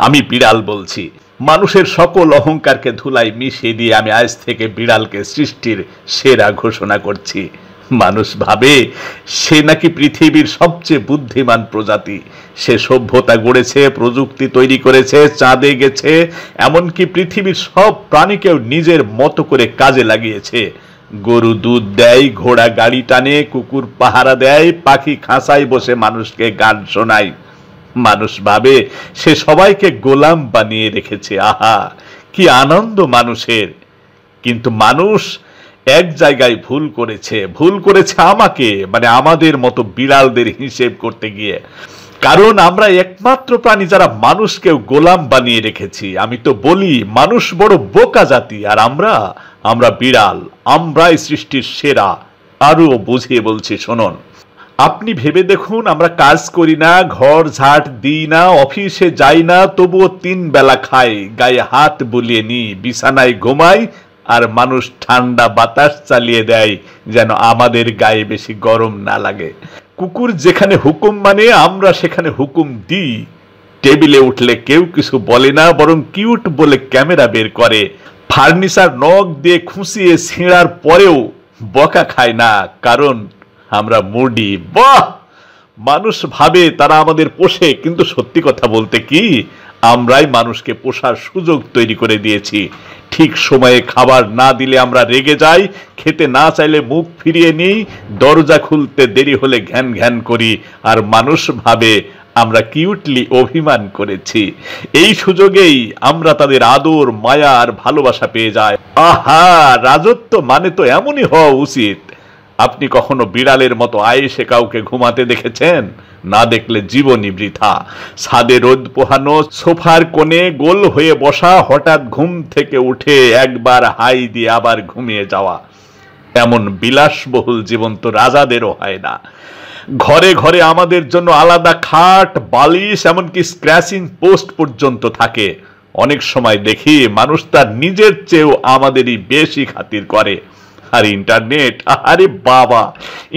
আমি বিড়াল বলছি। মানুষের সকল অহংকারকে ধুলায় মিশিয়ে দিয়ে আমি আজ থেকে বিড়ালকে সৃষ্টির সেরা ঘোষণা করছি। মানুষ ভাবে সে নাকি পৃথিবীর সবচেয়ে বুদ্ধিমান প্রজাতি। সে সভ্যতা গড়েছে, প্রযুক্তি তৈরি করেছে, চাঁদে গেছে, এমনকি পৃথিবীর সব প্রাণীকেও নিজের মতো করে কাজে লাগিয়েছে। গরু দুধ দেয়, ঘোড়া গাড়ি টানে, কুকুর পাহারা দেয়, পাখি খাঁচায় বসে মানুষকে গান শোনায়। মানুষ ভাবে সে সবাইকে গোলাম বানিয়ে রেখেছে। আহা, কি আনন্দ মানুষের! কিন্তু মানুষ এক জায়গায় ভুল করেছে আমাকে, মানে আমাদের মতো বিড়ালদের হিসেব করতে গিয়ে। কারণ আমরা একমাত্র প্রাণী যারা মানুষকেও গোলাম বানিয়ে রেখেছি। আমি তো বলি মানুষ বড় বোকা জাতি, আর আমরা বিড়াল, আমরাই সৃষ্টির সেরা। আরো বুঝিয়ে বলছি শুনুন। আপনি ভেবে দেখুন, আমরা কাজ করি না, ঘর ঝাড় দিই না, অফিসে যাই না, তবুও 3 বেলা খাই, গায়ে হাত বুলিয়ে নি, বিছানায় ঘুমাই, আর মানুষ ঠান্ডা বাতাস চালিয়ে দেয় যেন আমাদের গায়ে বেশি গরম না লাগে। কুকুর যেখানে হুকুম মানে আমরা সেখানে হুকুম দিই। টেবিলে উঠলে কেউ কিছু বলে না, বরং কিউট বলে ক্যামেরা বের করে। ফার্নিচার নখ দিয়ে খুঁচিয়ে ছিঁড়ার পরেও বকা খায় না, কারণ আমরা মুডি। বাহ! মানুষ ভাবে তারা আমাদের পোষে, কিন্তু সত্যি কথা বলতে কি, আমরাই মানুষকে পোষার সুযোগ তৈরি করে দিয়েছি। ঠিক সময়ে খাবার না দিলে আমরা রেগে যাই, খেতে না চাইলে মুখ ফিরিয়ে নিই, দরজা খুলতে দেরি হলে ঘ্যান ঘ্যান করি, আর মানুষ ভাবে আমরা কিউটলি অভিমান করেছি। এই সুযোগেই আমরা তাদের আদর, মায়া আর ভালোবাসা পেয়ে যাই। আহা, রাজত্ব মানে তো এমনই হওয়া উচিত। আপনি কখনো বিড়ালের মতো আয়েসে কাউকে ঘুমাতে দেখেছেন? না দেখলে জীবনই বৃথা। ছাদে রোদ পোহানো, সোফার কোণে গোল হয়ে বসা, হঠাৎ ঘুম থেকে উঠে একবার হাই দিয়ে আবার ঘুমিয়ে যাওয়া, এমন বিলাসবহুল জীবন তো রাজাদেরও হয় না। ঘরে ঘরে আমাদের জন্য আলাদা খাট, বালিশ, এমনকি স্ক্র্যাচিং পোস্ট পর্যন্ত থাকে। অনেক সময় দেখি মানুষ তার নিজের চেয়েও আমাদেরই বেশি খাতির করে। আর ইন্টারনেট, আরে বাবা,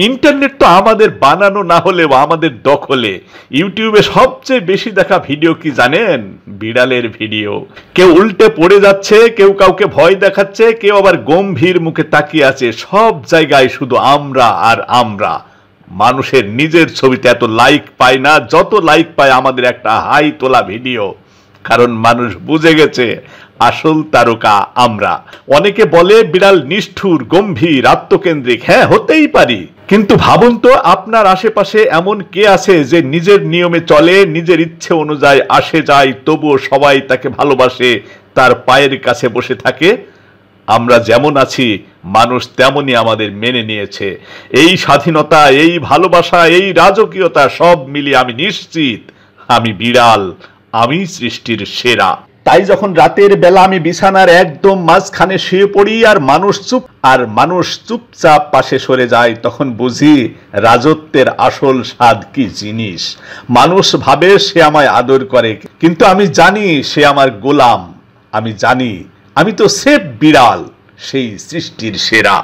ইন্টারনেট তো আমাদের বানানো না হলেও আমাদের দখলে। ইউটিউবে সবচেয়ে বেশি দেখা ভিডিও কি জানেন? বিড়ালের ভিডিও। কেউ উল্টে পড়ে যাচ্ছে, কেউ কাউকে ভয় দেখাচ্ছে, কেউ আবার গম্ভীর মুখে তাকিয়ে আছে। সব জায়গায় শুধু আমরা আর আমরা। মানুষের নিজের ছবিতে এত লাইক পায় না যত লাইক পায় আমাদের একটা হাই তোলা ভিডিও। কারণ মানুষ বুঝে গেছে আসল তারকা আমরা। অনেকে বলে বিড়াল নিষ্ঠুর, গম্ভীর, আত্মকেন্দ্রিক। হ্যাঁ, হতেই পারি, কিন্তু ভাবুন তো আপনার আশেপাশে এমন কে আছে যে নিজের নিয়মে চলে, নিজের ইচ্ছে অনুযায়ী আসে যায়, তবুও সবাই তাকে ভালোবাসে, তার পায়ের কাছে বসে থাকে। আমরা যেমন আছি মানুষ তেমনই আমাদের মেনে নিয়েছে। এই স্বাধীনতা, এই ভালোবাসা, এই রাজকীয়তা সব মিলিয়ে আমি নিশ্চিত আমি বিড়াল, আমি সৃষ্টির সেরা। তাই যখন রাতের বেলা আমি বিছানার একদম মাঝখানে শুয়ে পড়ি আর মানুষ চুপচাপ পাশে সরে যায়, তখন বুঝি রাজত্বের আসল স্বাদ কি জিনিস। মানুষ ভাবে সে আমায় আদর করে, কিন্তু আমি জানি সে আমার গোলাম। আমি জানি আমি তো সেফ বিড়াল, সেই সৃষ্টির সেরা।